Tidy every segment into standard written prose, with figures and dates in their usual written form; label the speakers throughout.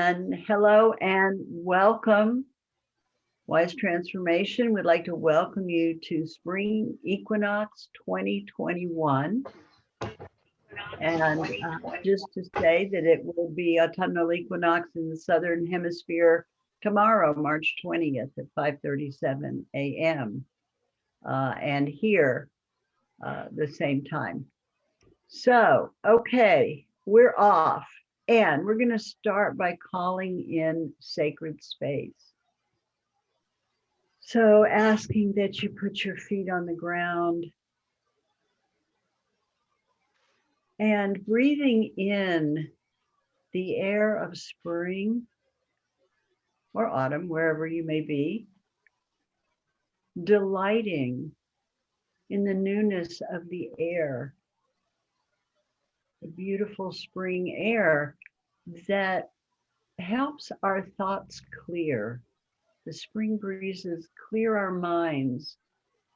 Speaker 1: And hello and welcome, Wise Transformation. We'd like to welcome you to Spring Equinox 2021. And just to say that it will be autumnal equinox in the Southern Hemisphere tomorrow, March 20th at 5:37 a.m. And here the same time. So, okay, we're off. And we're going to start by calling in sacred space. So asking that you put your feet on the ground and breathing in the air of spring or autumn, wherever you may be, delighting in the newness of the air, the beautiful spring air that helps our thoughts clear. The spring breezes clear our minds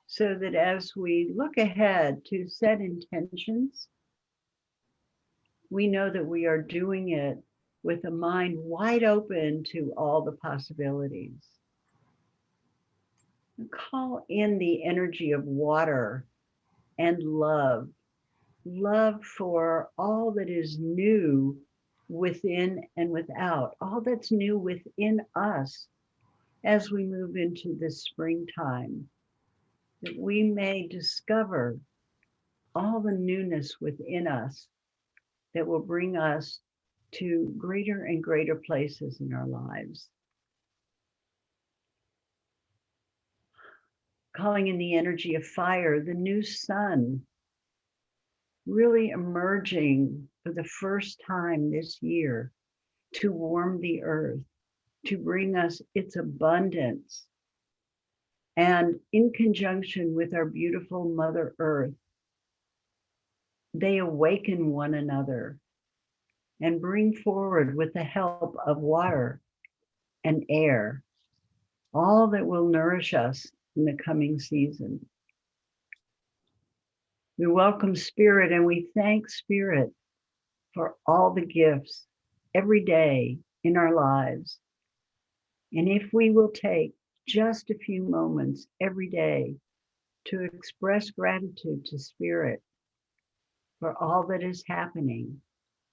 Speaker 1: so that as we look ahead to set intentions, we know that we are doing it with a mind wide open to all the possibilities. Call in the energy of water and love for all that is new within and without, all that's new within us as we move into this springtime, that we may discover all the newness within us that will bring us to greater and greater places in our lives. Calling in the energy of fire, the new sun, really emerging for the first time this year to warm the earth, to bring us its abundance. And in conjunction with our beautiful Mother Earth, they awaken one another and bring forward, with the help of water and air, all that will nourish us in the coming season. We welcome Spirit and we thank Spirit for all the gifts every day in our lives. And if we will take just a few moments every day to express gratitude to Spirit for all that is happening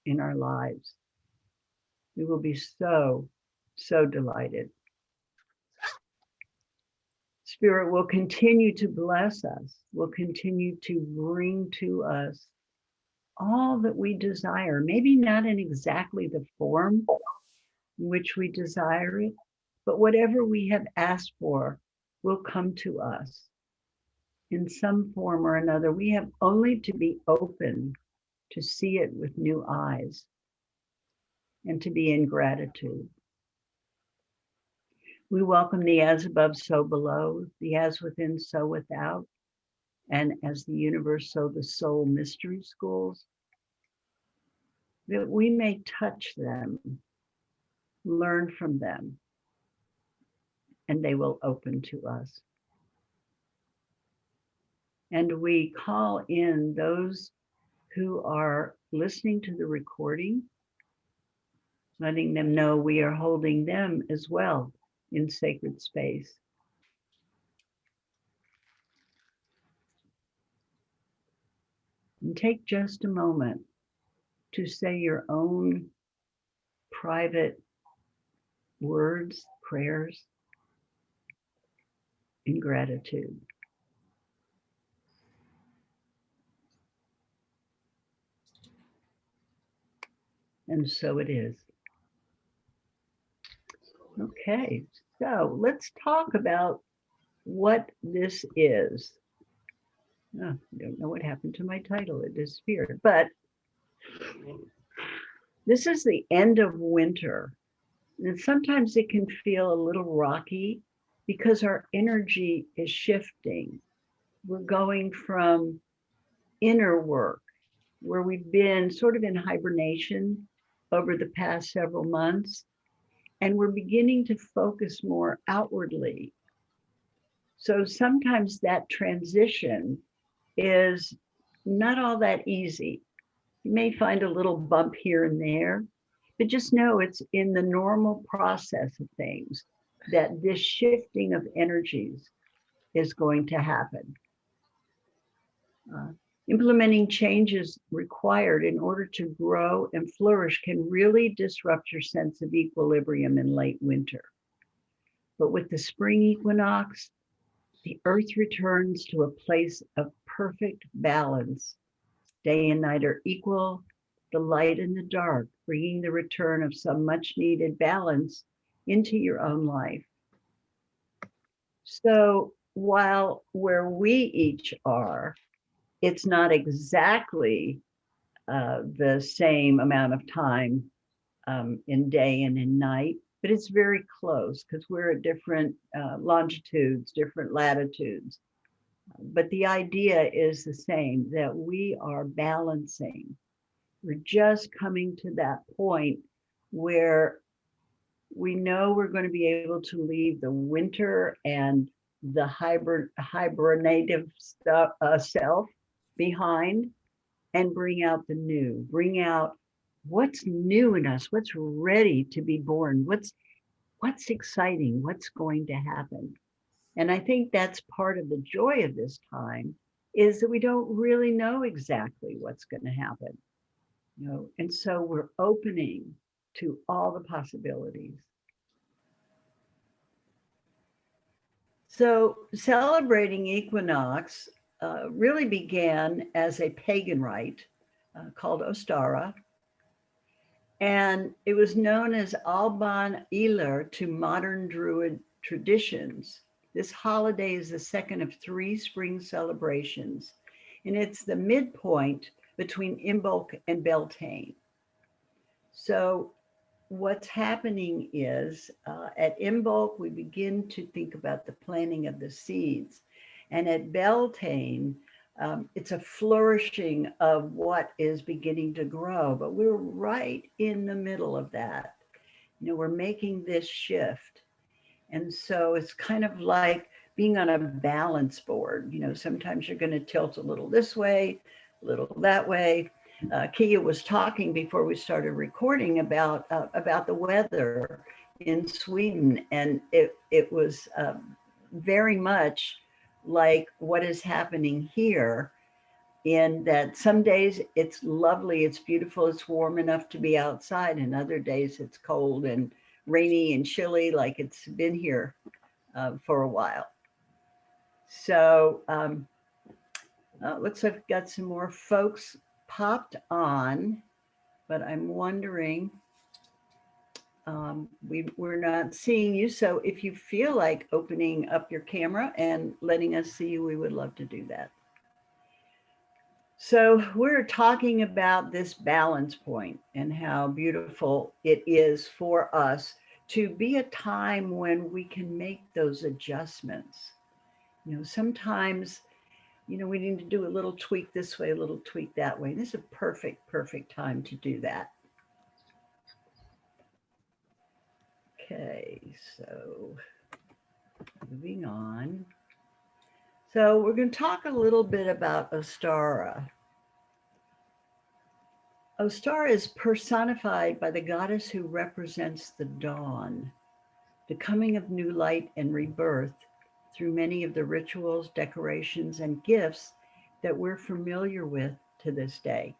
Speaker 1: in our lives, we will be so delighted. Spirit will continue to bless us, will continue to bring to us all that we desire, maybe not in exactly the form in which we desire it, but whatever we have asked for will come to us in some form or another. We have only to be open to see it with new eyes and to be in gratitude. We welcome the as above, so below, the as within, so without, and as the universe, so the soul mystery schools, that we may touch them, learn from them, and they will open to us. And we call in those who are listening to the recording, letting them know we are holding them as well in sacred space. And take just a moment to say your own private words, prayers in gratitude. And so it is. Okay, so let's talk about what this is. Oh, I don't know what happened to my title. It disappeared. But this is the end of winter. And sometimes it can feel a little rocky because our energy is shifting. We're going from inner work, where we've been sort of in hibernation over the past several months, and we're beginning to focus more outwardly. So sometimes that transition is not all that easy. You may find a little bump here and there, But just know it's in the normal process of things that this shifting of energies is going to happen. Uh, Implementing changes required in order to grow and flourish can really disrupt your sense of equilibrium in late winter. But with the spring equinox, the earth returns to a place of perfect balance. Day and night are equal, the light and the dark, bringing the return of some much needed balance into your own life. So while where we each are, it's not exactly the same amount of time in day and in night, but it's very close because we're at different longitudes, different latitudes. But the idea is the same, that we are balancing. We're just coming to that point where we know we're going to be able to leave the winter and the hibernative self behind and bring out the new, bring out what's new in us, what's ready to be born, what's exciting, what's going to happen. And I think that's part of the joy of this time, is that we don't really know exactly what's going to happen. And so we're opening to all the possibilities. So celebrating equinox really began as a pagan rite called Ostara, and it was known as Alban Iler to modern Druid traditions. This holiday is the second of three spring celebrations, and it's the midpoint between Imbolc and Beltane. So what's happening is at Imbolc, we begin to think about the planting of the seeds. And at Beltane, it's a flourishing of what is beginning to grow, but we're right in the middle of that. We're making this shift. And so it's kind of like being on a balance board. Sometimes you're going to tilt a little this way, a little that way. Kia was talking before we started recording about the weather in Sweden, and it was very much like what is happening here, in that some days it's lovely, it's beautiful, it's warm enough to be outside, and other days it's cold and rainy and chilly, like it's been here for a while. So looks like I've got some more folks popped on, but I'm wondering, we're not seeing you. So if you feel like opening up your camera and letting us see you, we would love to do that. So we're talking about this balance point and how beautiful it is for us to be a time when we can make those adjustments. Sometimes, we need to do a little tweak this way, a little tweak that way. This is a perfect time to do that. Okay, so moving on. So we're going to talk a little bit about Ostara. Ostara is personified by the goddess who represents the dawn, the coming of new light and rebirth through many of the rituals, decorations, and gifts that we're familiar with to this day.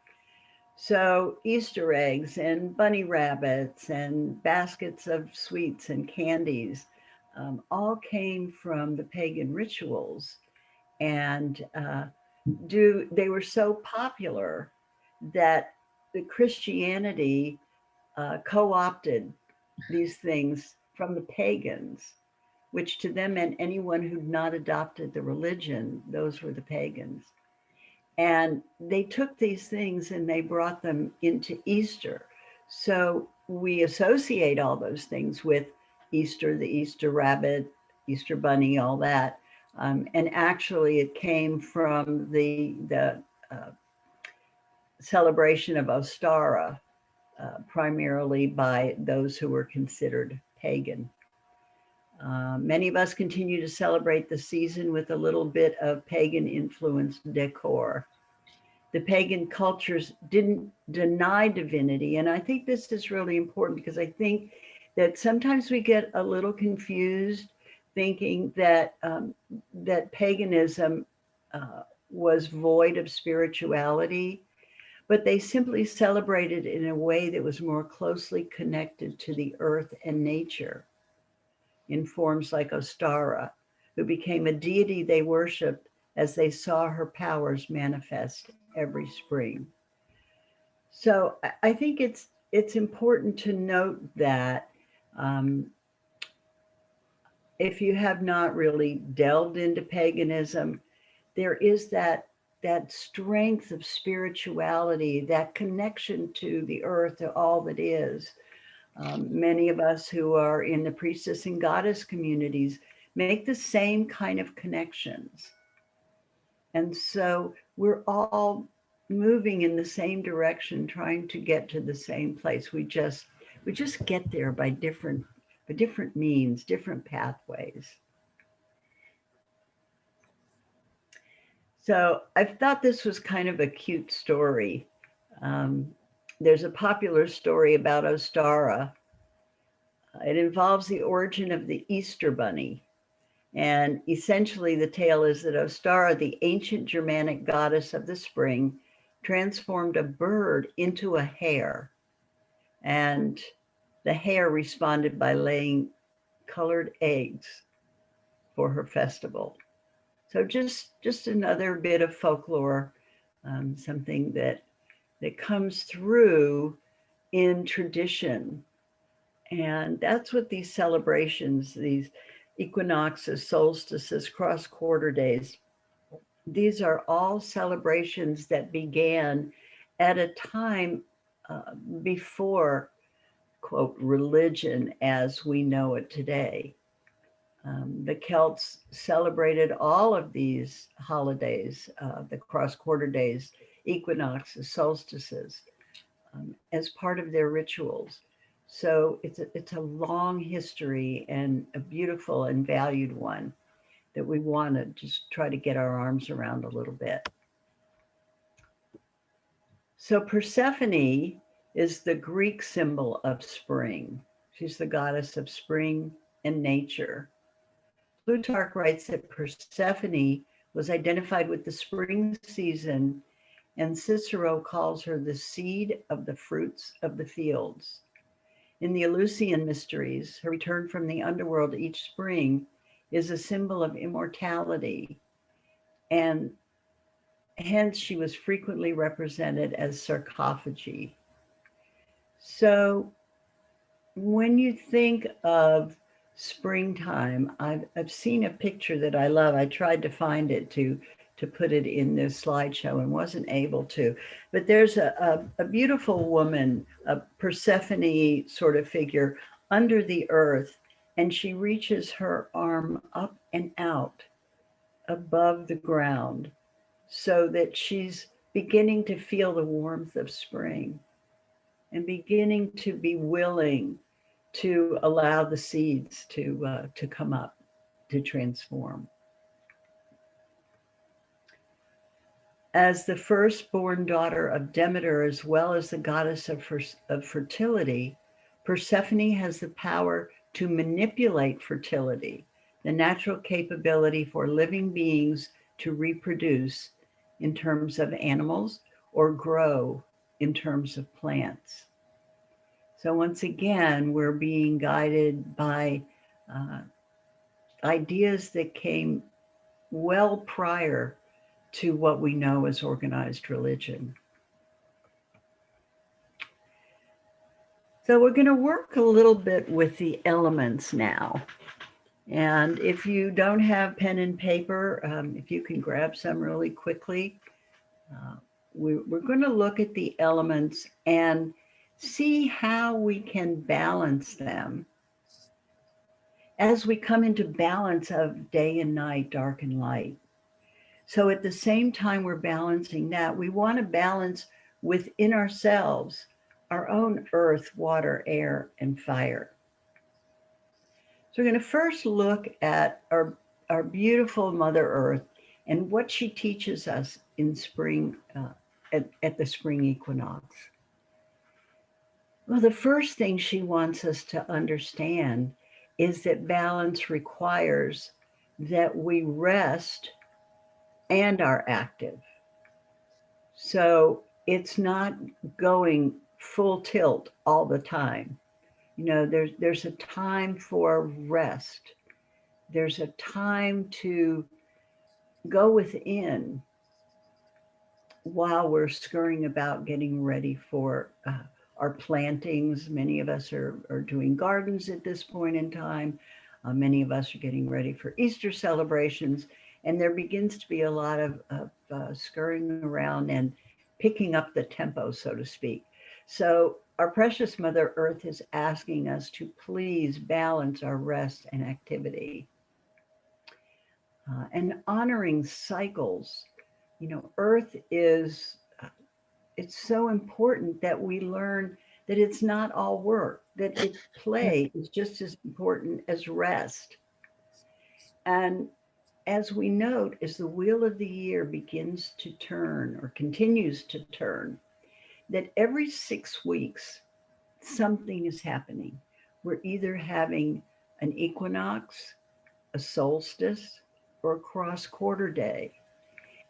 Speaker 1: So Easter eggs and bunny rabbits and baskets of sweets and candies all came from the pagan rituals, and they were so popular that the Christianity co-opted these things from the pagans, which to them meant anyone who'd not adopted the religion, those were the pagans. And they took these things and they brought them into Easter. So we associate all those things with Easter, the Easter rabbit, Easter bunny, all that. And actually it came from the celebration of Ostara, primarily by those who were considered pagan. Many of us continue to celebrate the season with a little bit of pagan influenced decor. The pagan cultures didn't deny divinity. And I think this is really important because I think that sometimes we get a little confused thinking that that paganism was void of spirituality, but they simply celebrated in a way that was more closely connected to the earth and nature in forms like Ostara, who became a deity they worshiped as they saw her powers manifest every spring. So I think it's important to note that um, if you have not really delved into paganism, there is that strength of spirituality, that connection to the earth, to all that is. Many of us who are in the priestess and goddess communities make the same kind of connections. And so we're all moving in the same direction, trying to get to the same place. We just get there by different means, different pathways. So I thought this was kind of a cute story. Um, there's a popular story about Ostara. It involves the origin of the Easter Bunny. And essentially, the tale is that Ostara, the ancient Germanic goddess of the spring, transformed a bird into a hare. And the hare responded by laying colored eggs for her festival. So just another bit of folklore, something that comes through in tradition. And that's what these celebrations, these equinoxes, solstices, cross quarter days, these are all celebrations that began at a time before, quote, religion as we know it today. The Celts celebrated all of these holidays, the cross quarter days, equinoxes, solstices, as part of their rituals. So it's a long history and a beautiful and valued one that we want to just try to get our arms around a little bit. So Persephone is the Greek symbol of spring. She's the goddess of spring and nature. Plutarch writes that Persephone was identified with the spring season, and Cicero calls her the seed of the fruits of the fields. In the Eleusinian mysteries, her return from the underworld each spring is a symbol of immortality, and hence she was frequently represented as sarcophagi. So when you think of springtime, I've seen a picture that I love. I tried to find it to put it in this slideshow and wasn't able to. But there's a beautiful woman, a Persephone sort of figure under the earth, and she reaches her arm up and out above the ground so that she's beginning to feel the warmth of spring and beginning to be willing to allow the seeds to come up, to transform. As the firstborn daughter of Demeter, as well as the goddess of fertility, Persephone has the power to manipulate fertility, the natural capability for living beings to reproduce in terms of animals or grow in terms of plants. So once again, we're being guided by uh, ideas that came well prior to what we know as organized religion. So we're going to work a little bit with the elements now. And if you don't have pen and paper, if you can grab some really quickly, uh, we're going to look at the elements and see how we can balance them as we come into balance of day and night, dark and light. So at the same time we're balancing that, we want to balance within ourselves our own earth, water, air, and fire. So we're going to first look at our beautiful Mother Earth and what she teaches us in spring at the spring equinox? Well, the first thing she wants us to understand is that balance requires that we rest and are active. So it's not going full tilt all the time. There's a time for rest. There's a time to go within while we're scurrying about getting ready for our plantings. Many of us are doing gardens at this point in time. Many of us are getting ready for Easter celebrations. And there begins to be a lot of scurrying around and picking up the tempo, so to speak. So our precious Mother Earth is asking us to please balance our rest and activity. And honoring cycles. Earth is, it's so important that we learn that it's not all work, that play is just as important as rest. And as we note, as the wheel of the year begins to turn or continues to turn, that every 6 weeks, something is happening. We're either having an equinox, a solstice, or a cross quarter day.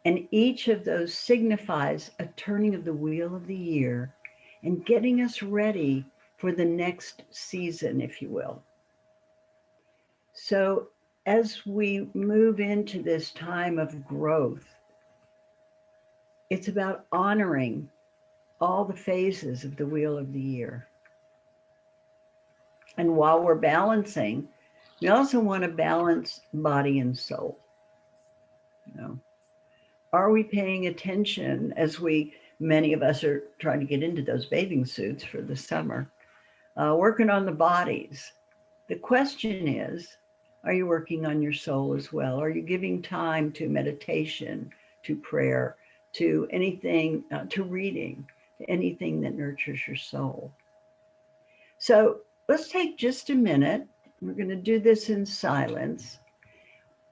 Speaker 1: And each of those signifies a turning of the wheel of the year and getting us ready for the next season, if you will. So as we move into this time of growth, it's about honoring all the phases of the wheel of the year. And while we're balancing, we also want to balance body and soul. Are we paying attention as many of us are trying to get into those bathing suits for the summer, working on the bodies? The question is, are you working on your soul as well? Are you giving time to meditation, to prayer, to anything, to reading, to anything that nurtures your soul? So let's take just a minute. We're going to do this in silence.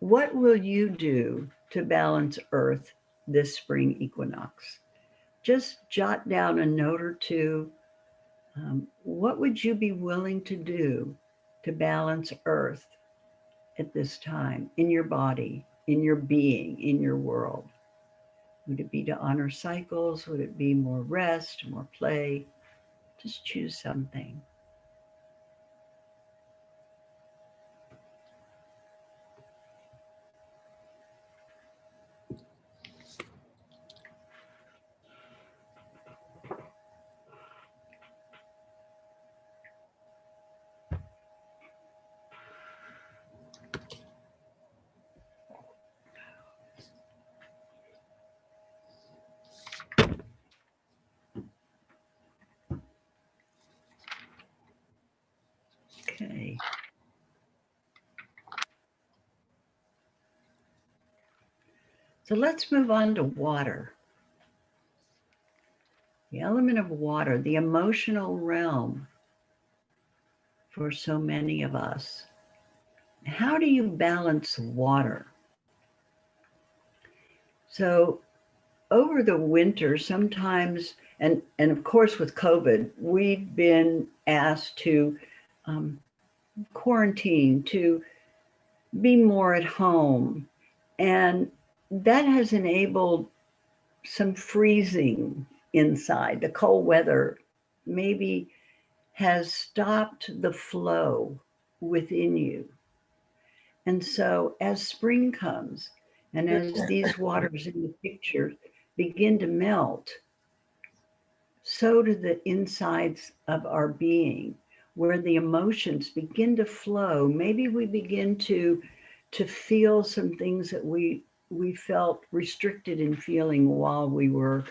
Speaker 1: What will you do to balance Earth this spring equinox? Just jot down a note or two. What would you be willing to do to balance Earth at this time in your body, in your being, in your world? Would it be to honor cycles? Would it be more rest, more play? Just choose something. Okay. So let's move on to water. The element of water, the emotional realm for so many of us. How do you balance water? So over the winter, sometimes, and of course with COVID, we've been asked to quarantine, to be more at home. And that has enabled some freezing inside. The cold weather maybe has stopped the flow within you. And so as spring comes, and as these waters in the picture begin to melt, so do the insides of our being, where the emotions begin to flow. Maybe we begin to feel some things that we felt restricted in feeling while we were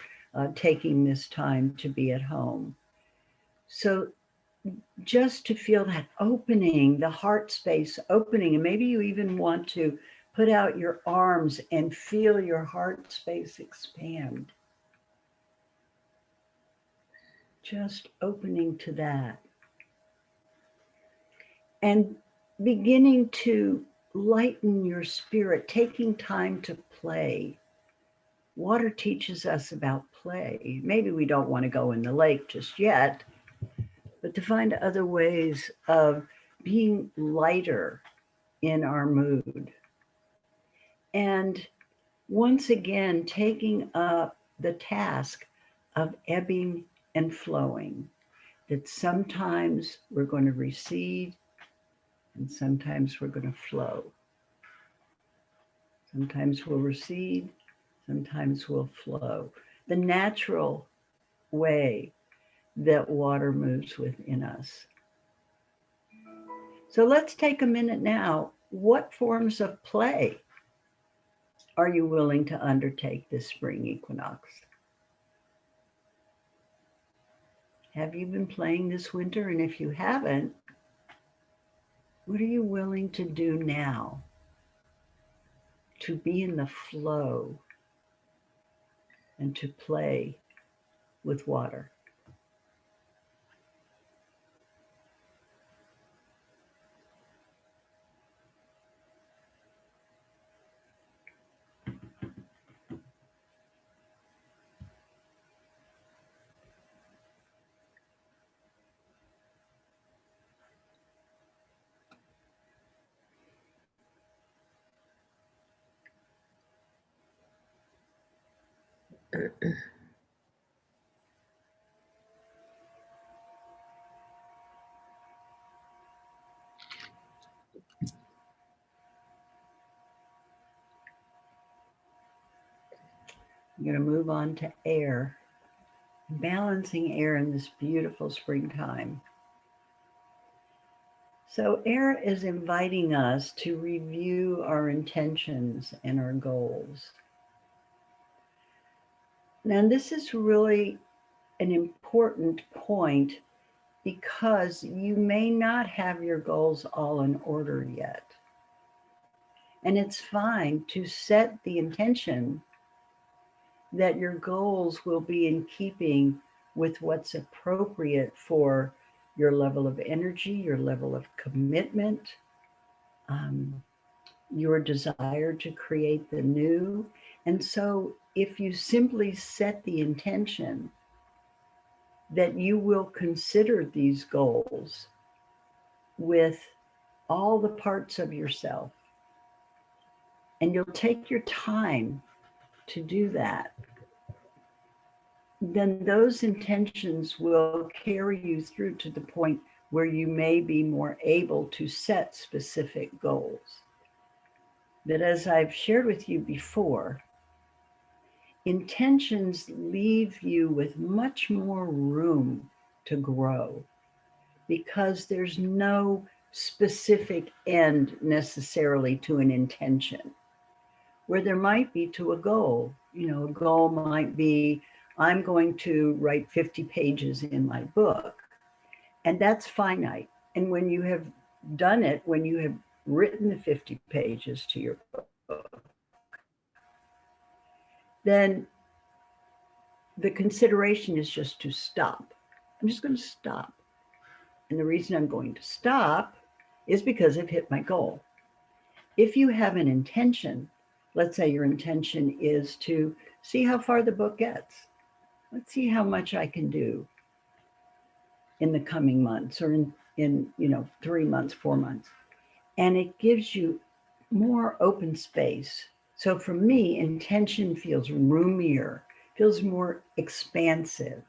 Speaker 1: taking this time to be at home. So just to feel that opening, the heart space opening, and maybe you even want to put out your arms and feel your heart space expand. Just opening to that. And beginning to lighten your spirit, taking time to play. water teaches us about play. Maybe we don't want to go in the lake just yet, but to find other ways of being lighter in our mood. And once again, taking up the task of ebbing and flowing, that sometimes we're going to recede and sometimes we're going to flow. Sometimes we'll recede, sometimes we'll flow. The natural way that water moves within us. So let's take a minute now. What forms of play are you willing to undertake this spring equinox? Have you been playing this winter? And if you haven't, what are you willing to do now to be in the flow and to play with water? I'm going to move on to air, balancing air in this beautiful springtime. So air is inviting us to review our intentions and our goals. Now, this is really an important point because you may not have your goals all in order yet. And it's fine to set the intention that your goals will be in keeping with what's appropriate for your level of energy, your level of commitment, your desire to create the new. And so if you simply set the intention that you will consider these goals with all the parts of yourself, and you'll take your time to do that, then those intentions will carry you through to the point where you may be more able to set specific goals. But as I've shared with you before, intentions leave you with much more room to grow because there's no specific end necessarily to an intention, where there might be to a goal. You know, a goal might be, I'm going to write 50 pages in my book, and that's finite. And when you have done it, when you have written the 50 pages to your book, then the consideration is just to stop. I'm just going to stop. And the reason I'm going to stop is because I've hit my goal. If you have an intention, let's say your intention is to see how far the book gets. Let's see how much I can do in the coming months or in 3 months, 4 months. And it gives you more open space. So for me, intention feels roomier, feels more expansive,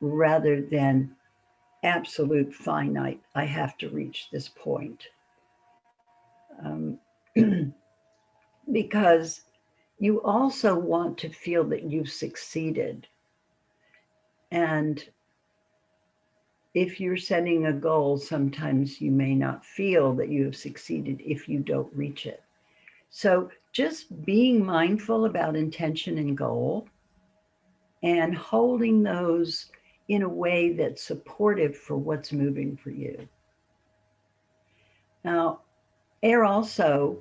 Speaker 1: rather than absolute finite, I have to reach this point. Because you also want to feel that you've succeeded. And if you're setting a goal, sometimes you may not feel that you have succeeded if you don't reach it. So just being mindful about intention and goal and holding those in a way that's supportive for what's moving for you. Now, air also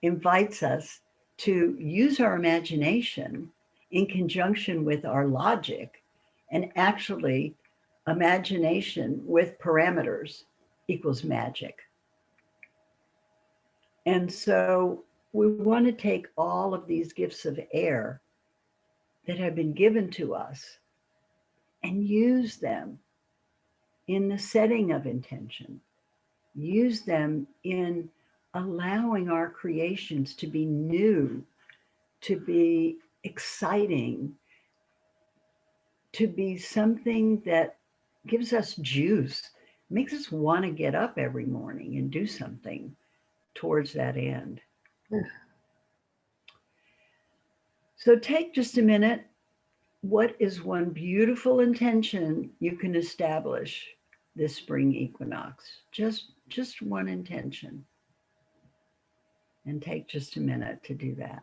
Speaker 1: invites us to use our imagination in conjunction with our logic, and actually imagination with parameters equals magic. And so we want to take all of these gifts of air that have been given to us and use them in the setting of intention, use them in allowing our creations to be new, to be exciting, to be something that gives us juice, makes us want to get up every morning and do something towards that end. So take just a minute. What is one beautiful intention you can establish this spring equinox? Just one intention. And take just a minute to do that.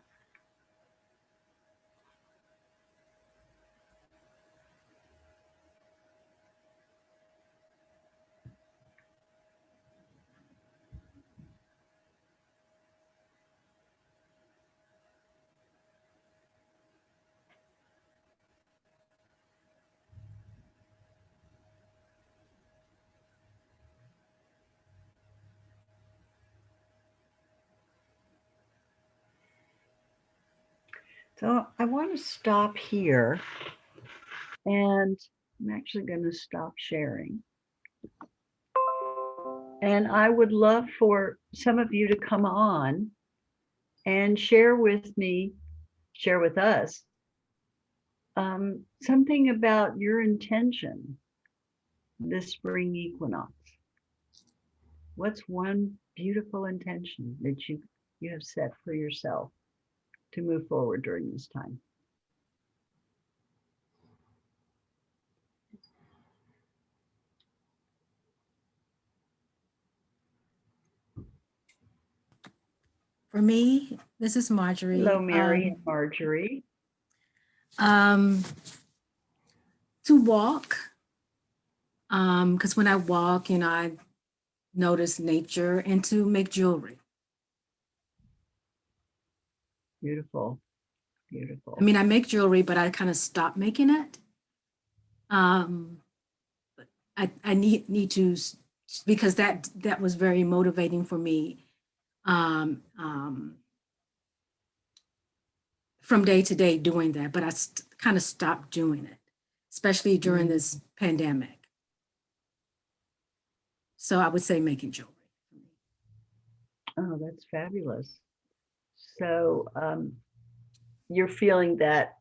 Speaker 1: So I want to stop here, and I'm actually going to stop sharing. And I would love for some of you to come on and share with me, share with us, something about your intention this spring equinox. What's one beautiful intention that you have set for yourself to move forward during this time?
Speaker 2: For me, this is Marjorie.
Speaker 1: Hello, Mary and Marjorie.
Speaker 2: To walk, because when I walk, I notice nature, and to make jewelry.
Speaker 1: Beautiful, beautiful.
Speaker 2: I mean, I make jewelry, but I kind of stopped making it. But I need to, because that was very motivating for me. From day to day doing that, but I kind of stopped doing it, especially during this pandemic. So I would say making jewelry.
Speaker 1: Oh, that's fabulous. So you're feeling that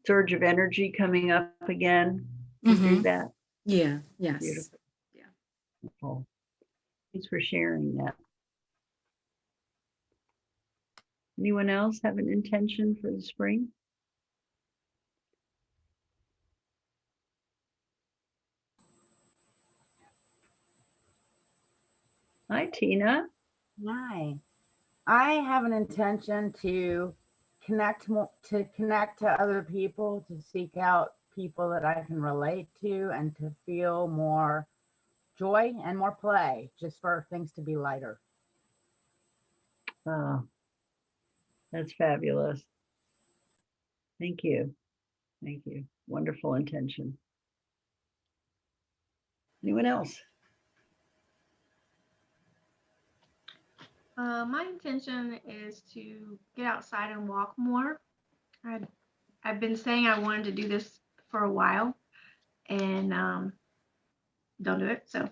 Speaker 1: surge of energy coming up again to do that?
Speaker 2: Yeah, yes.
Speaker 1: Beautiful.
Speaker 2: Yeah.
Speaker 1: Beautiful. Thanks for sharing that. Anyone else have an intention for the spring? Hi, Tina.
Speaker 3: Hi. I have an intention to connect to other people, to seek out people that I can relate to, and to feel more joy and more play, just for things to be lighter.
Speaker 1: Oh, that's fabulous. Thank you. Thank you. Wonderful intention. Anyone else?
Speaker 4: My intention is to get outside and walk more. I've been saying I wanted to do this for a while and don't do it. So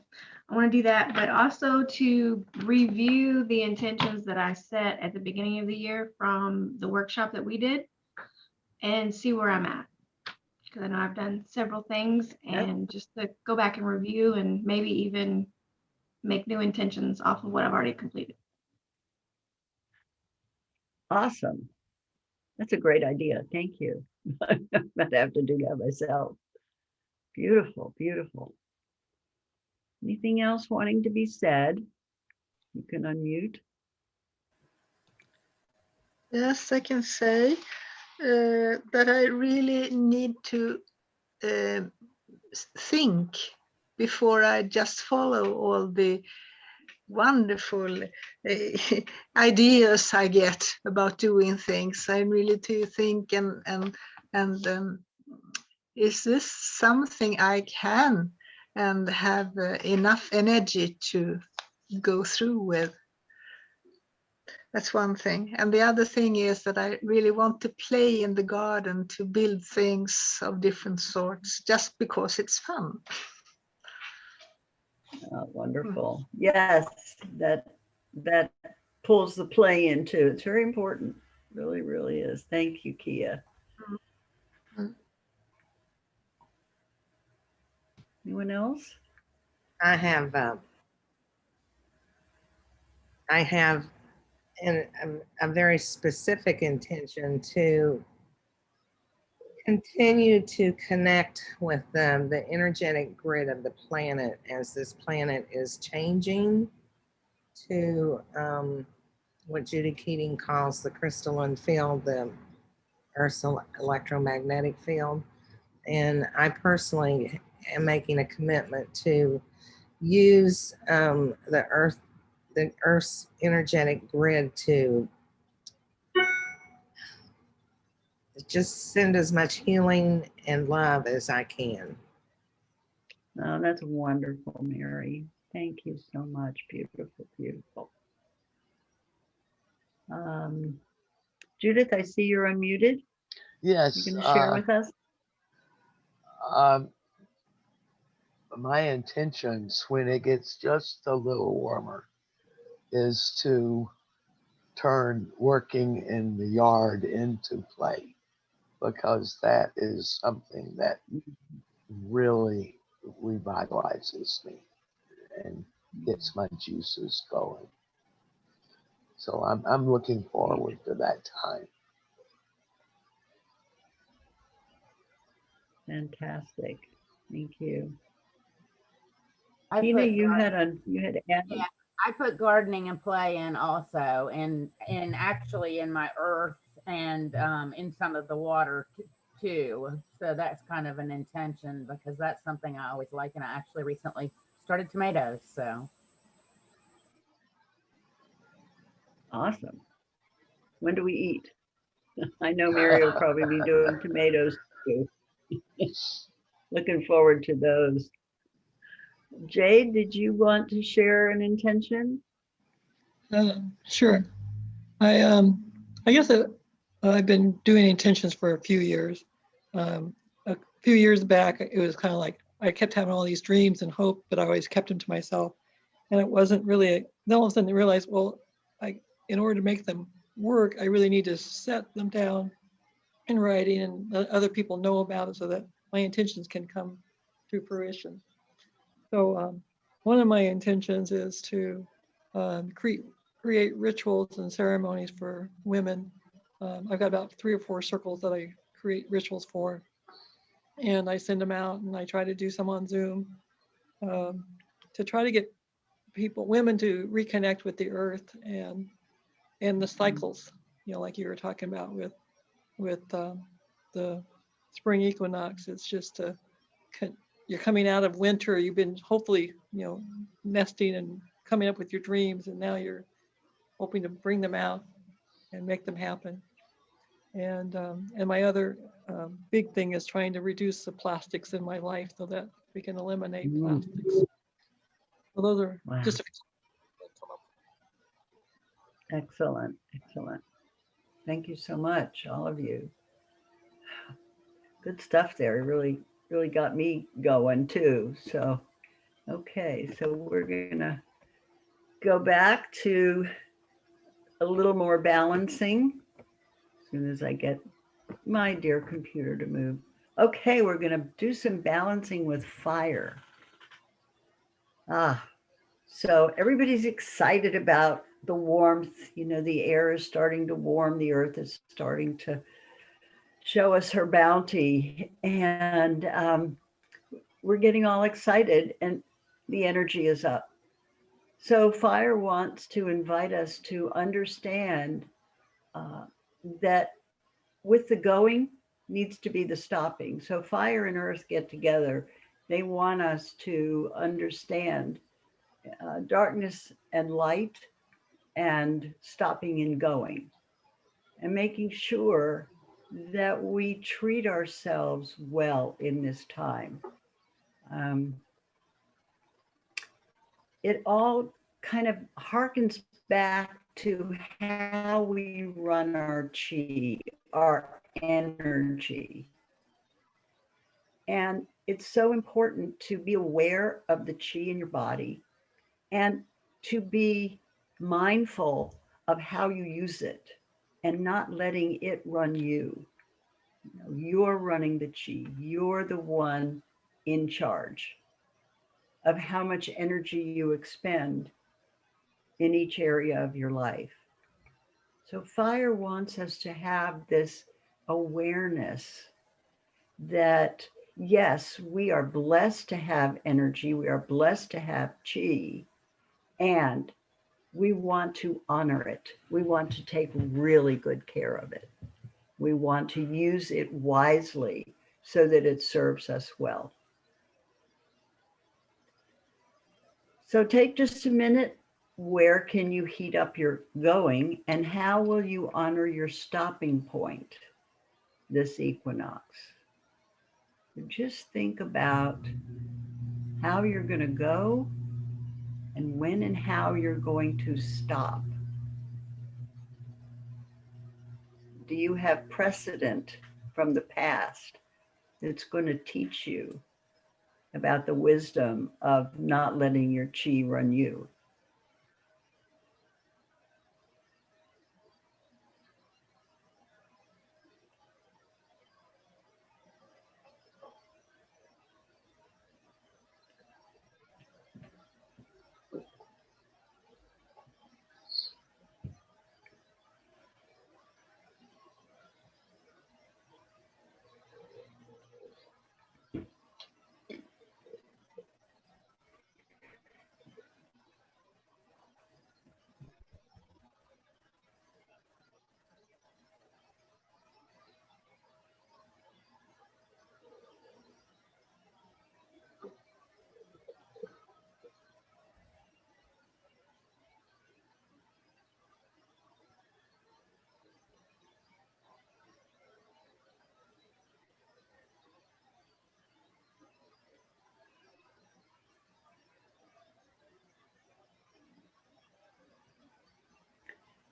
Speaker 4: I want to do that, but also to review the intentions that I set at the beginning of the year from the workshop that we did and see where I'm at. Because I know I've done several things, and just to go back and review and maybe even make new intentions off of what I've already completed.
Speaker 1: Awesome. That's a great idea. Thank you. I'm gonna have to do that myself. Beautiful, beautiful. Anything else wanting to be said? You can unmute.
Speaker 5: Yes, I can say that I really need to think before I just follow all the wonderful ideas I get about doing things. I really to think and is this something I can and have enough energy to go through with? That's one thing. And the other thing is that I really want to play in the garden, to build things of different sorts, just because it's fun.
Speaker 1: Wonderful. Yes, that pulls the play into. It's very important. Really, really is. Thank you, Kia. Anyone else?
Speaker 6: I have a very specific intention to continue to connect with the energetic grid of the planet as this planet is changing to what Judy Keating calls the crystalline field, the Earth's electromagnetic field. And I personally am making a commitment to use the Earth's energetic grid to just send as much healing and love as I can.
Speaker 1: Oh, that's wonderful, Mary. Thank you so much. Beautiful, beautiful. Judith, I see you're unmuted.
Speaker 7: Yes.
Speaker 1: You going to share with us?
Speaker 7: My intentions when it gets just a little warmer is to turn working in the yard into play, because that is something that really revitalizes me and gets my juices going. So I'm looking forward to that time.
Speaker 1: Fantastic. Thank you.
Speaker 3: I
Speaker 1: Tina,
Speaker 3: put
Speaker 1: you
Speaker 3: gar-
Speaker 1: had added.
Speaker 3: Yeah, I put gardening and play in also, and actually in my earth and in some of the water too. So that's kind of an intention, because that's something I always like, and I actually recently started tomatoes. So
Speaker 1: Awesome. When do we eat? I know Mary will probably be doing tomatoes too. Looking forward to those. Jade, did you want to share an intention?
Speaker 8: Sure. I guess I've been doing intentions for a few years. A few years back, it was kind of like I kept having all these dreams and hope, but I always kept them to myself. And it wasn't really, then all of a sudden I realized, well, in order to make them work, I really need to set them down in writing and let other people know about it so that my intentions can come to fruition. So one of my intentions is to create rituals and ceremonies for women. I've got about 3 or 4 circles that I create rituals for, and I send them out, and I try to do some on Zoom to try to get women to reconnect with the earth and the cycles, like you were talking about with the spring equinox. It's just you're coming out of winter. You've been hopefully, nesting and coming up with your dreams, and now you're hoping to bring them out and make them happen. And my other big thing is trying to reduce the plastics in my life so that we can eliminate plastics. So those are just a few.
Speaker 1: Excellent, excellent. Thank you so much, all of you. Good stuff there. It really got me going too. So, okay, so we're gonna go back to a little more balancing as soon as I get my dear computer to move. Okay, we're gonna do some balancing with fire. So everybody's excited about the warmth. The air is starting to warm, the earth is starting to show us her bounty, and we're getting all excited, and the energy is up. So fire wants to invite us to understand that with the going needs to be the stopping. So fire and earth get together. They want us to understand darkness and light and stopping and going, and making sure that we treat ourselves well in this time. It all kind of harkens back to how we run our chi, our energy. And it's so important to be aware of the chi in your body and to be mindful of how you use it and not letting it run you. You're running the chi, you're the one in charge of how much energy you expend in each area of your life. So, fire wants us to have this awareness that, yes, we are blessed to have energy, we are blessed to have chi, and we want to honor it. We want to take really good care of it. We want to use it wisely so that it serves us well. So take just a minute. Where can you heat up your going, and how will you honor your stopping point this equinox? Just think about how you're going to go and when and how you're going to stop. Do you have precedent from the past that's going to teach you about the wisdom of not letting your chi run you?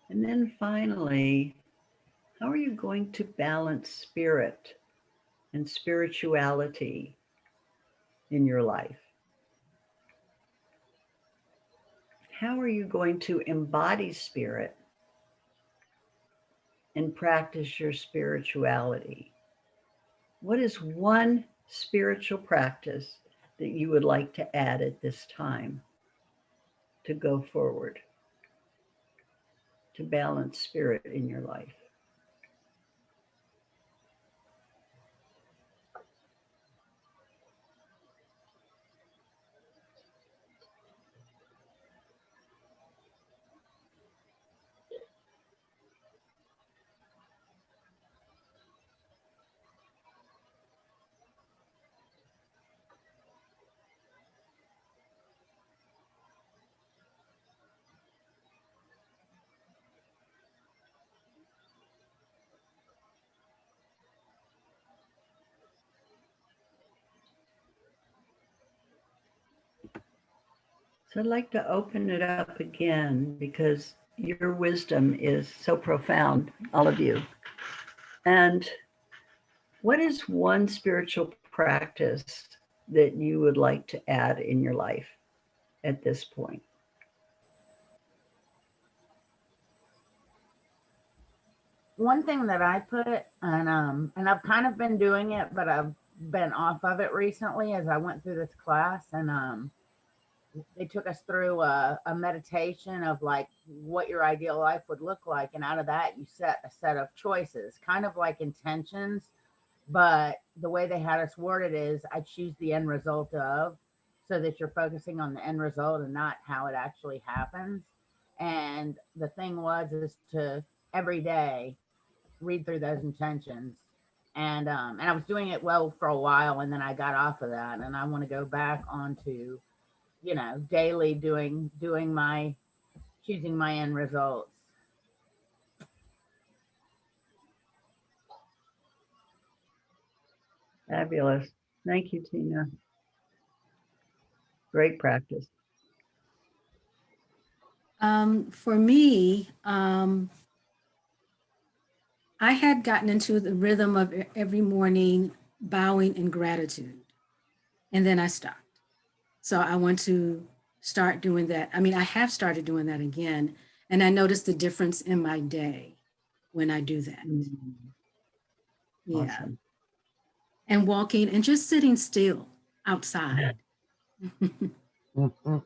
Speaker 1: And then finally, how are you going to balance spirit and spirituality in your life? How are you going to embody spirit and practice your spirituality? What is one spiritual practice that you would like to add at this time to go forward, to balance spirit in your life? So I'd like to open it up again because your wisdom is so profound, all of you. And what is one spiritual practice that you would like to add in your life at this point?
Speaker 3: One thing that I put, and I've kind of been doing it, but I've been off of it recently as I went through this class, and they took us through a meditation of like what your ideal life would look like, and out of that you set a set of choices, kind of like intentions, but the way they had us worded is I choose the end result of, so that you're focusing on the end result and not how it actually happens. And the thing was is to every day read through those intentions. And I was doing it well for a while, and then I got off of that, and I want to go back onto, daily doing my choosing my end results.
Speaker 1: Fabulous. Thank you, Tina. Great practice.
Speaker 2: For me, I had gotten into the rhythm of every morning bowing in gratitude, and then I stopped. So I want to start doing that. I mean, I have started doing that again, and I noticed the difference in my day when I do that.
Speaker 1: Mm,
Speaker 2: Yeah.
Speaker 1: Awesome.
Speaker 2: And walking and just sitting still outside.
Speaker 7: Mhm.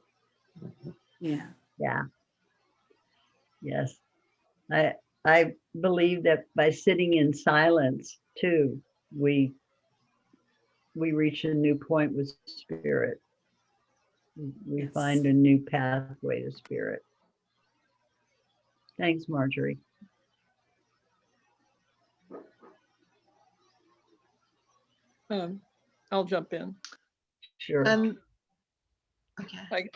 Speaker 2: Yeah.
Speaker 1: Yeah. Yes. I believe that by sitting in silence too, we reach a new point with spirit. We
Speaker 2: Yes.
Speaker 1: find a new pathway to spirit. Thanks, Marjorie.
Speaker 8: I'll jump in.
Speaker 1: Sure.
Speaker 5: And okay.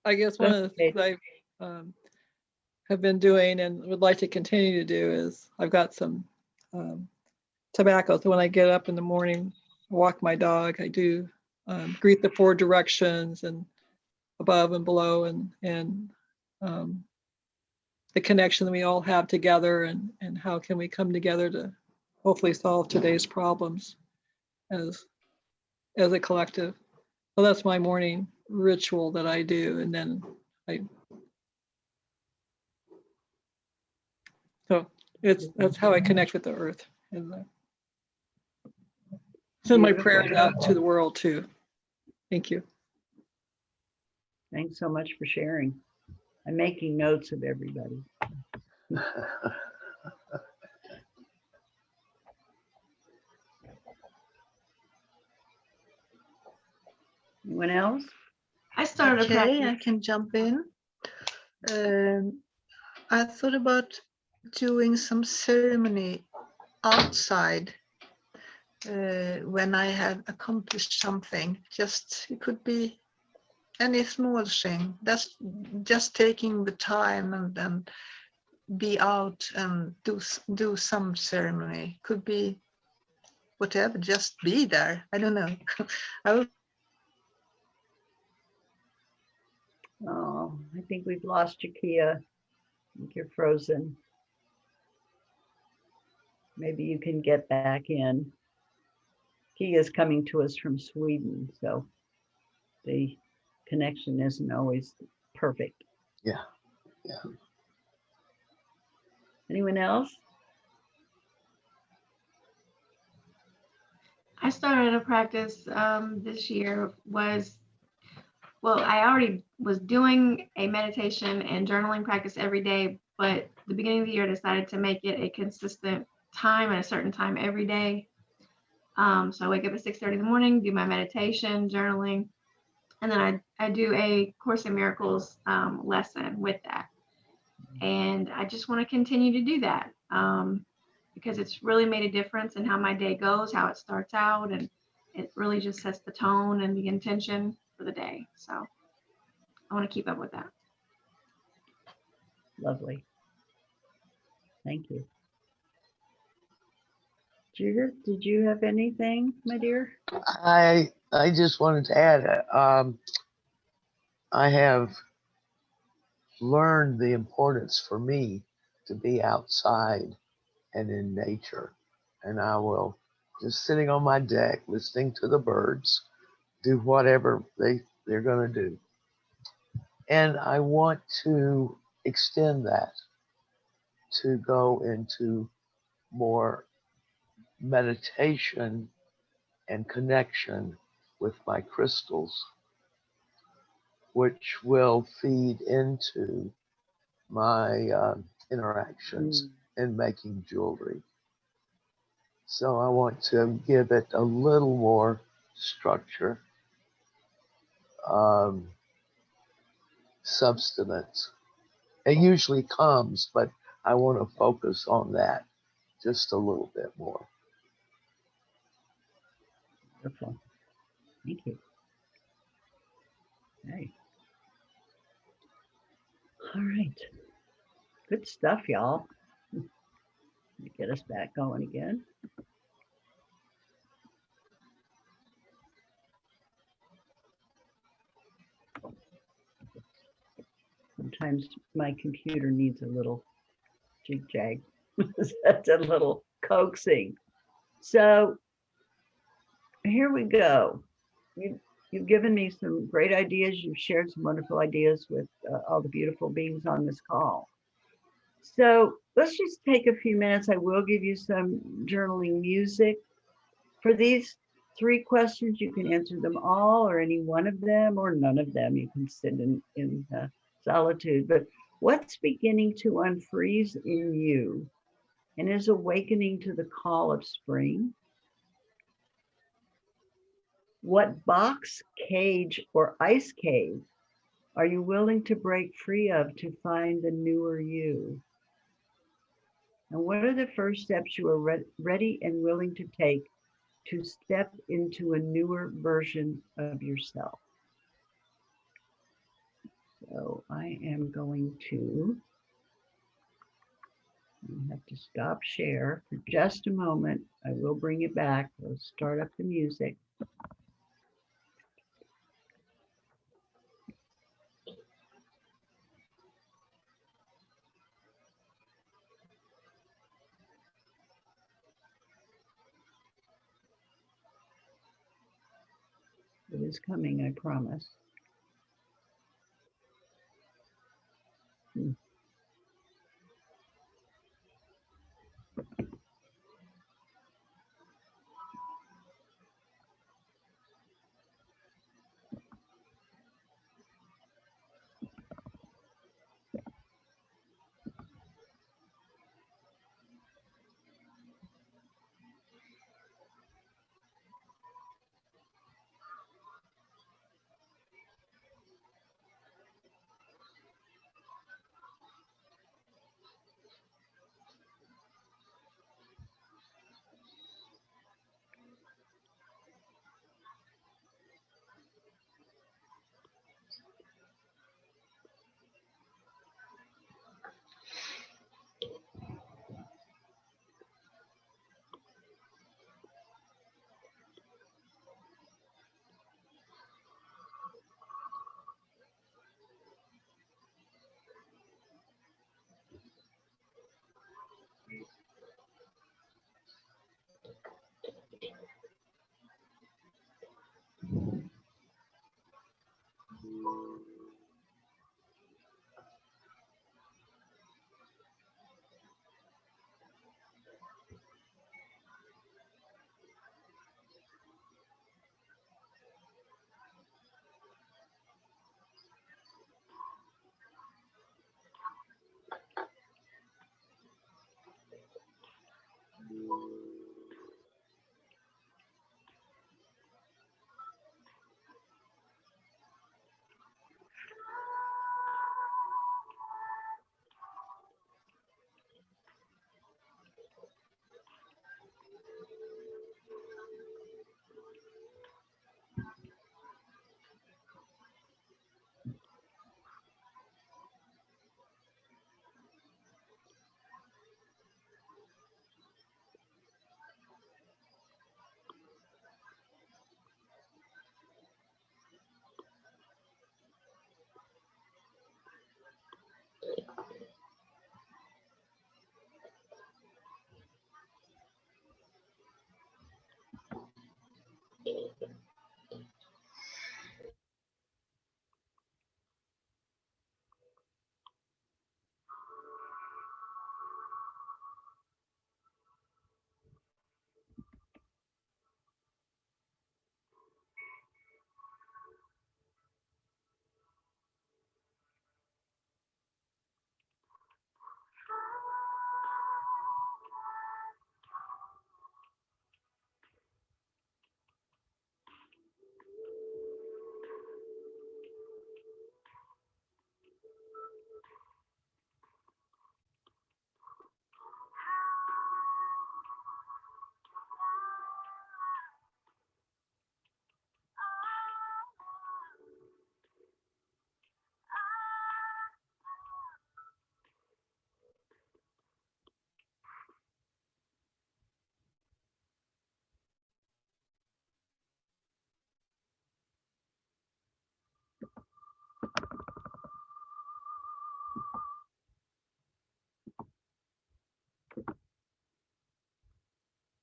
Speaker 8: I guess one of the things I have been doing and would like to continue to do is I've got some tobacco. So when I get up in the morning, walk my dog, I do greet the four directions and above and below and um, the connection that we all have together and how can we come together to hopefully solve today's problems as a collective. So that's my morning ritual that I do. And then so that's how I connect with the earth. And send my
Speaker 1: Beautiful.
Speaker 8: prayers out to the world too. Thank you.
Speaker 1: Thanks so much for sharing. I'm making notes of everybody. Anyone else?
Speaker 4: I started a
Speaker 5: Okay, I
Speaker 4: practice.
Speaker 5: can jump in. I thought about doing some ceremony outside when I have accomplished something. Just it could be any small thing. That's just taking the time and be out and do some ceremony. Could be whatever. Just be there. I don't know. I will.
Speaker 1: Oh, I think we've lost you, Kia. I think you're frozen. Maybe you can get back in. Kia is coming to us from Sweden, so the connection isn't always perfect.
Speaker 7: Yeah, yeah.
Speaker 1: Anyone else?
Speaker 4: I started a practice this year well, I already was doing a meditation and journaling practice every day, but the beginning of the year I decided to make it a consistent time at a certain time every day. So I wake up at 6:30 in the morning, do my meditation, journaling, and then I do a Course in Miracles lesson with that. And I just want to continue to do that because it's really made a difference in how my day goes, how it starts out, and it really just sets the tone and the intention for the day. So I want to keep up with that.
Speaker 1: Lovely. Thank you. Judith, did you have anything, my dear?
Speaker 7: I just wanted to add, I have learned the importance for me to be outside and in nature, and I will just sitting on my deck listening to the birds do whatever they're going to do, and I want to extend that to go into more meditation and connection with my crystals, which will feed into my interactions in making jewelry. So I want to give it a little more structure, um, substance. It usually comes, but I want to focus on that just a little bit more.
Speaker 1: Wonderful. Thank you. Okay. All right. Good stuff, y'all. Let me get us back going again. sometimes my computer needs a little jig jag. That's a little coaxing. So here we go. You've given me some great ideas. You've shared some wonderful ideas with all the beautiful beings on this call. So let's just take a few minutes. I will give you some journaling music. For these 3 questions, you can answer them all or any one of them or none of them. You can sit in solitude. But what's beginning to unfreeze in you and is awakening to the call of spring? What box, cage, or ice cave are you willing to break free of to find the newer you? And what are the first steps you are ready and willing to take to step into a newer version of yourself? So I am going to have to stop share for just a moment. I will bring it back. We'll start up the music. It is coming, I promise.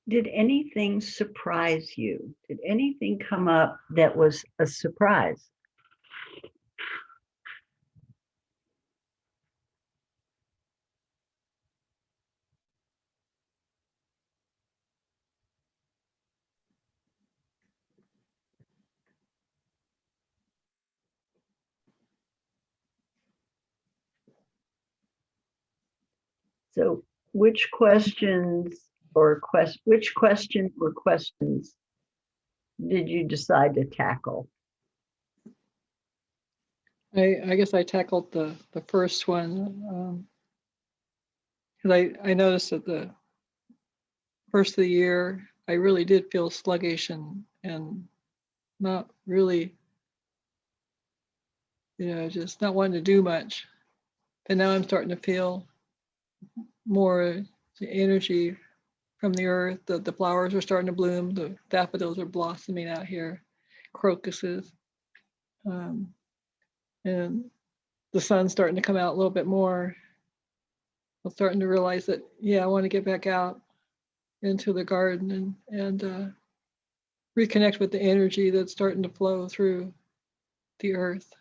Speaker 1: Did anything surprise you? Did anything come up that was a surprise? So which questions which question or questions did you decide to tackle?
Speaker 8: I guess I tackled the first one because I noticed that the first of the year I really did feel sluggish and not really, just not wanting to do much. And now I'm starting to feel more the energy from the earth. The flowers are starting to bloom. The daffodils are blossoming out here, crocuses, and the sun's starting to come out a little bit more. I'm starting to realize that, yeah, I want to get back out into the garden and reconnect with the energy that's starting to flow through the earth.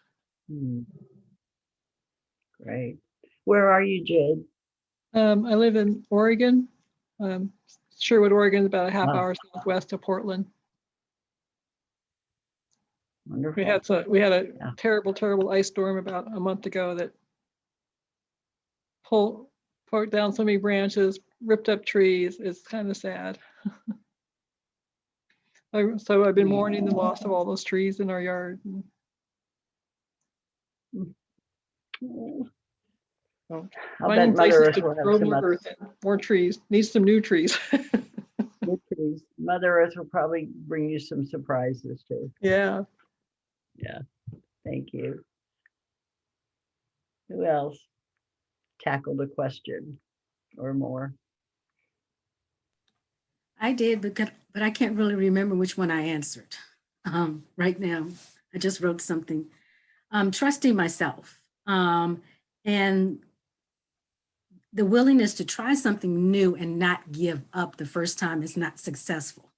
Speaker 1: Great. Where are you, Jade?
Speaker 8: I live in Oregon. Sherwood, Oregon is about a half
Speaker 1: Wow.
Speaker 8: hour southwest of Portland.
Speaker 1: Wonderful.
Speaker 8: We had a
Speaker 1: Yeah.
Speaker 8: terrible ice storm about a month ago that pulled down so many branches, ripped up trees. It's kind of sad. So I've been mourning the loss of all those trees in our yard. So
Speaker 1: I'll
Speaker 8: finding
Speaker 1: bet Mother
Speaker 8: places
Speaker 1: Earth
Speaker 8: to
Speaker 1: will have
Speaker 8: grow
Speaker 1: some
Speaker 8: more
Speaker 1: other
Speaker 8: earth in, more trees. Needs some new trees.
Speaker 1: new trees. Mother Earth will probably bring you some surprises too.
Speaker 8: Yeah.
Speaker 1: Yeah. Thank you. Who else tackled a question or more?
Speaker 2: I did, but I can't really remember which one I answered right now. I just wrote something. Trusting myself and the willingness to try something new and not give up the first time is not successful.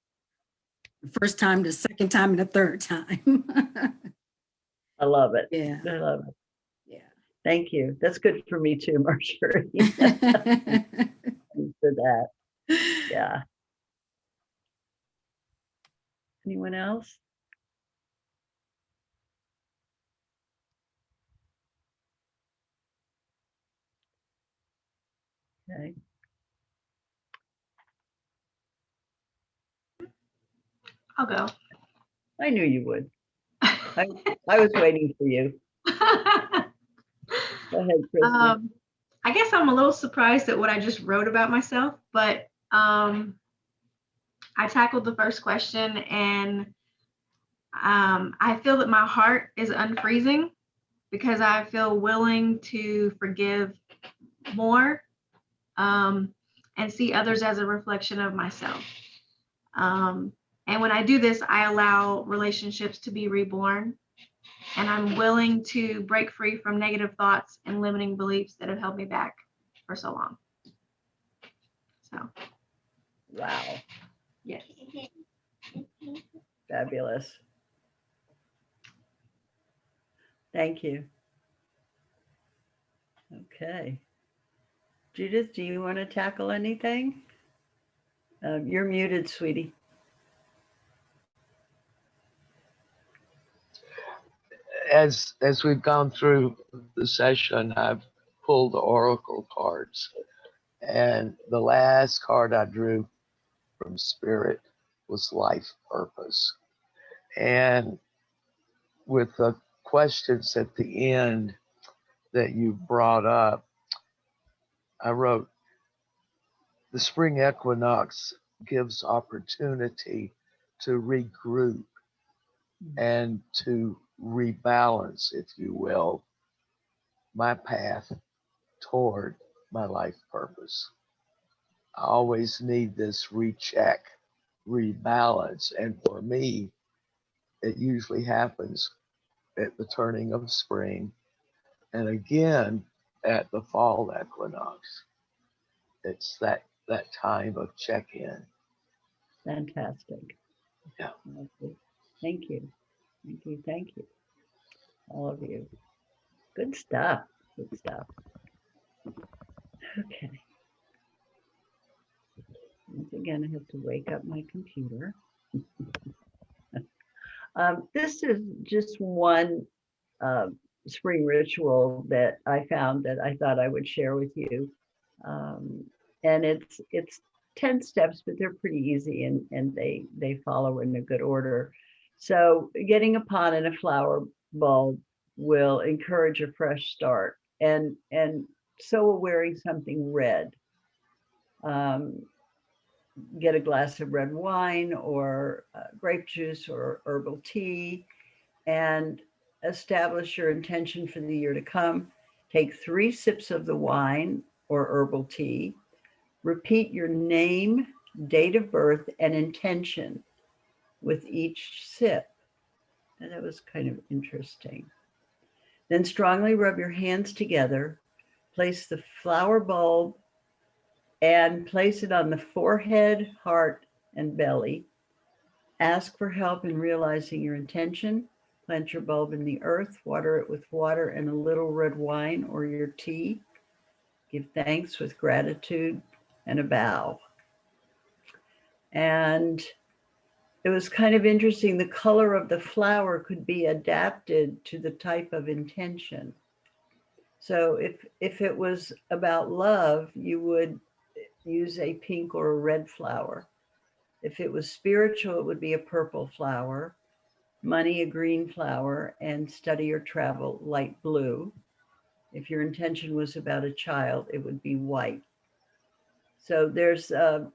Speaker 2: The first time, the second time, and the third time.
Speaker 1: I love it.
Speaker 2: Yeah.
Speaker 1: I love it.
Speaker 2: Yeah.
Speaker 1: Thank you. That's good for me too, Marjorie. Thanks for that. Yeah. Anyone else? Okay.
Speaker 4: I'll go.
Speaker 1: I knew you would. I was waiting for you. Go ahead, Kristen.
Speaker 4: I guess I'm a little surprised at what I just wrote about myself, but I tackled the first question, and I feel that my heart is unfreezing because I feel willing to forgive more and see others as a reflection of myself. And when I do this, I allow relationships to be reborn, and I'm willing to break free from negative thoughts and limiting beliefs that have held me back for so long. So,
Speaker 1: Wow.
Speaker 4: yes.
Speaker 1: Fabulous. Thank you. Okay. Judith, do you want to tackle anything? You're muted, sweetie.
Speaker 7: As we've gone through the session, I've pulled the oracle cards, and the last card I drew from Spirit was life purpose. And with the questions at the end that you brought up, I wrote, the spring equinox gives opportunity to regroup and to rebalance, if you will, my path toward my life purpose. I always need this recheck, rebalance. And for me, it usually happens at the turning of spring and again at the fall equinox. It's that time of check-in.
Speaker 1: Fantastic.
Speaker 7: Yeah.
Speaker 1: Lovely. Thank you. Thank you. Thank you. All of you. Good stuff. Good stuff. Okay. Once again, I have to wake up my computer. This is just one uh, spring ritual that I found that I thought I would share with you. Um, and it's 10 steps, but they're pretty easy and they follow in a good order. So getting a pot and a flower bulb will encourage a fresh start. And so will wearing something red. Um, get a glass of red wine or grape juice or herbal tea and establish your intention for the year to come. Take 3 sips of the wine or herbal tea. Repeat your name, date of birth, and intention with each sip. And that was kind of interesting. Then strongly rub your hands together. Place the flower bulb and place it on the forehead, heart, and belly. Ask for help in realizing your intention. Plant your bulb in the earth, water it with water and a little red wine or your tea. Give thanks with gratitude and a bow. And it was kind of interesting. The color of the flower could be adapted to the type of intention. So if it was about love, you would use a pink or a red flower. If it was spiritual, it would be a purple flower. Money, a green flower, and study or travel, light blue. If your intention was about a child, it would be white. So there's a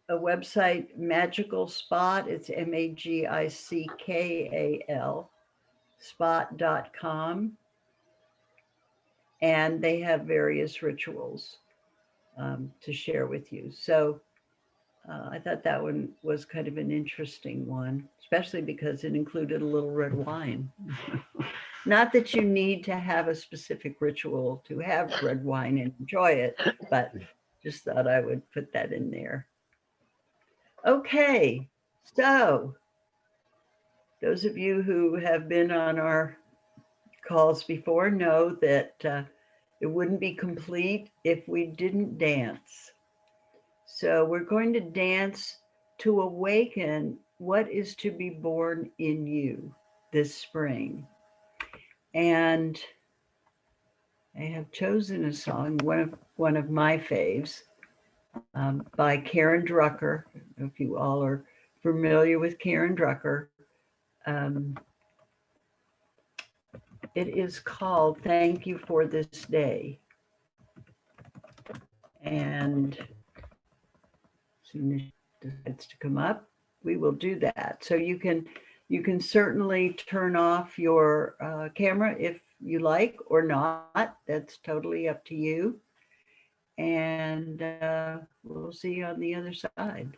Speaker 1: website, Magical Spot. It's MAGICKAL, spot.com. And they have various rituals to share with you. So I thought that one was kind of an interesting one, especially because it included a little red wine. Not that you need to have a specific ritual to have red wine and enjoy it, but just thought I would put that in there. Okay, so those of you who have been on our calls before know that it wouldn't be complete if we didn't dance. So we're going to dance to awaken what is to be born in you this spring. And I have chosen a song, one of my faves, by Karen Drucker. I don't know if you all are familiar with Karen Drucker. It is called Thank You for This Day. And as soon as it decides to come up, we will do that. So you can certainly turn off your camera if you like or not. That's totally up to you. And we'll see you on the other side.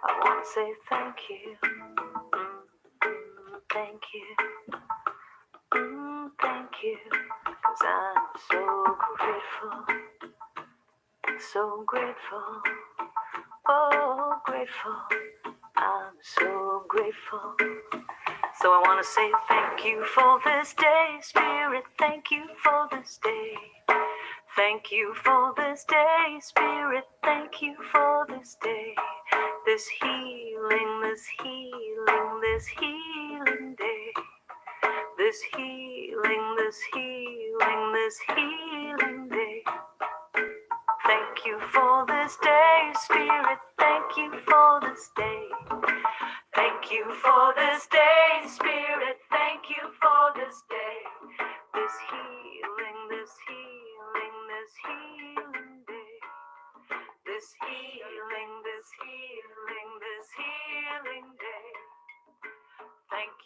Speaker 1: I want to say thank you. Thank you. Thank you. 'Cause I'm so grateful. So grateful. Oh, grateful. I'm so grateful. So I want to say thank you for this day, Spirit. Thank you for this day. Thank you for this day, Spirit. Thank you for this day. This healing, this healing, this healing day. This healing, this healing, this healing day. Thank you for this day, Spirit. Thank you for this day. Thank you for this day, Spirit. Thank you for this day. This healing, this healing, this healing.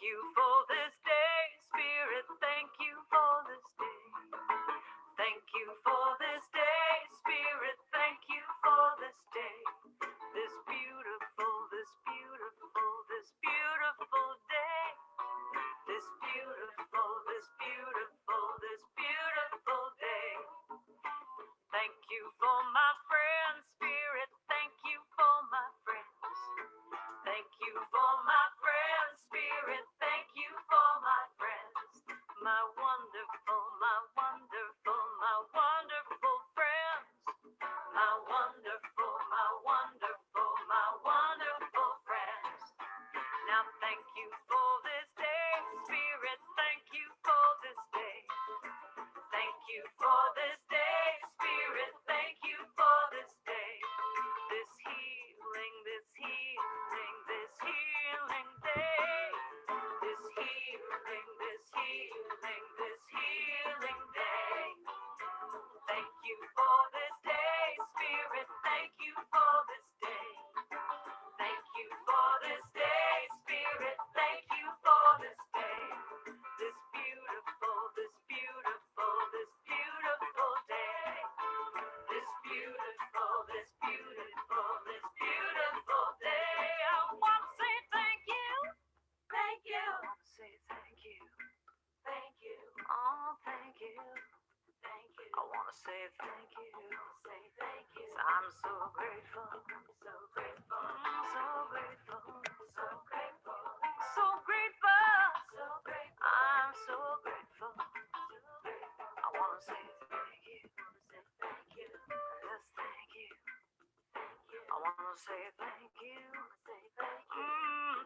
Speaker 9: you for this day, Spirit. Thank you for this day. Thank you for this day, Spirit. Thank you for this day. This beautiful, this beautiful, this beautiful day. This beautiful, this beautiful, this beautiful day. Thank you for my friends, Spirit. Thank you for my friends. Thank you for my friends, Spirit. Thank you for my friends. My wonderful, my wonderful, my wonderful friends. My wonderful, my wonderful, my wonderful friends. Now thank you for this day, Spirit. Thank you for this day. Thank you for this day, Spirit. Thank you for this day. This healing, this healing, this healing day. This healing, this healing, this healing day. Thank you for this day, Spirit. Thank you for this day. Thank you for this day, Spirit. Thank you for this day. This beautiful, this beautiful, this beautiful day. This beautiful, this beautiful, this beautiful day. I want to say thank you. Thank you. I want to say thank you. Thank you. Oh, thank you. Thank you. I want to say thank you. Say thank you. I'm so grateful. So grateful. So grateful. So grateful. So grateful. So grateful. I'm so grateful. I want to say thank you. Say thank you. Yes, thank you. Thank you. I want to say thank you. Say thank you.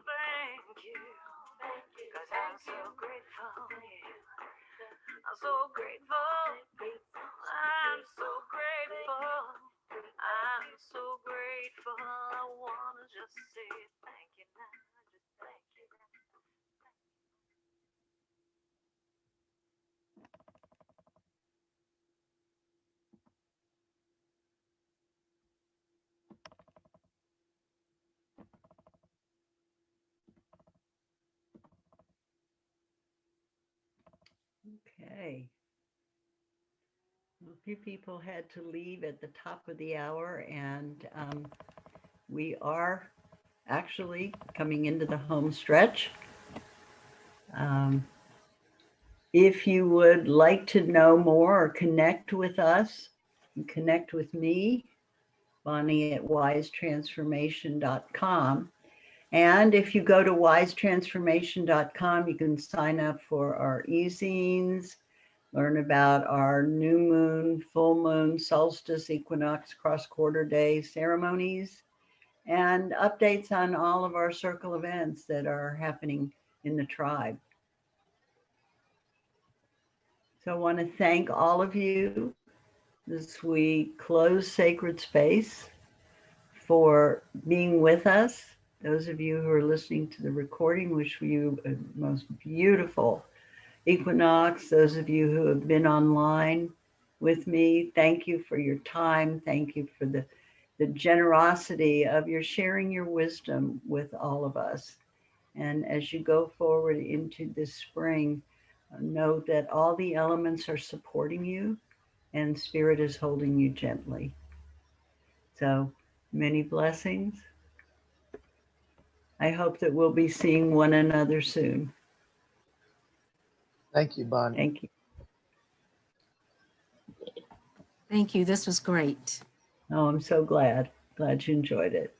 Speaker 9: Thank you. Thank you. 'Cause I'm so grateful. I'm so grateful. I'm so grateful. I'm so grateful. I want to just say thank you now. Just thank you.
Speaker 1: Okay. A few people had to leave at the top of the hour, and we are actually coming into the home stretch. If you would like to know more or connect with us, connect with me, Bonnie at wisetransformation.com. And if you go to wisetransformation.com, you can sign up for our e-zines, learn about our new moon, full moon, solstice, equinox, cross-quarter day ceremonies, and updates on all of our circle events that are happening in the tribe. So I want to thank all of you as we close Sacred Space for being with us. Those of you who are listening to the recording, wish you a most beautiful equinox. Those of you who have been online with me, thank you for your time. Thank you for the generosity of your sharing your wisdom with all of us. And as you go forward into this spring, know that all the elements are supporting you and Spirit is holding you gently. So many blessings. I hope that we'll be seeing one another soon.
Speaker 7: Thank you, Bonnie.
Speaker 1: Thank you.
Speaker 2: Thank you. This was great.
Speaker 1: Oh, I'm so glad. Glad you enjoyed it.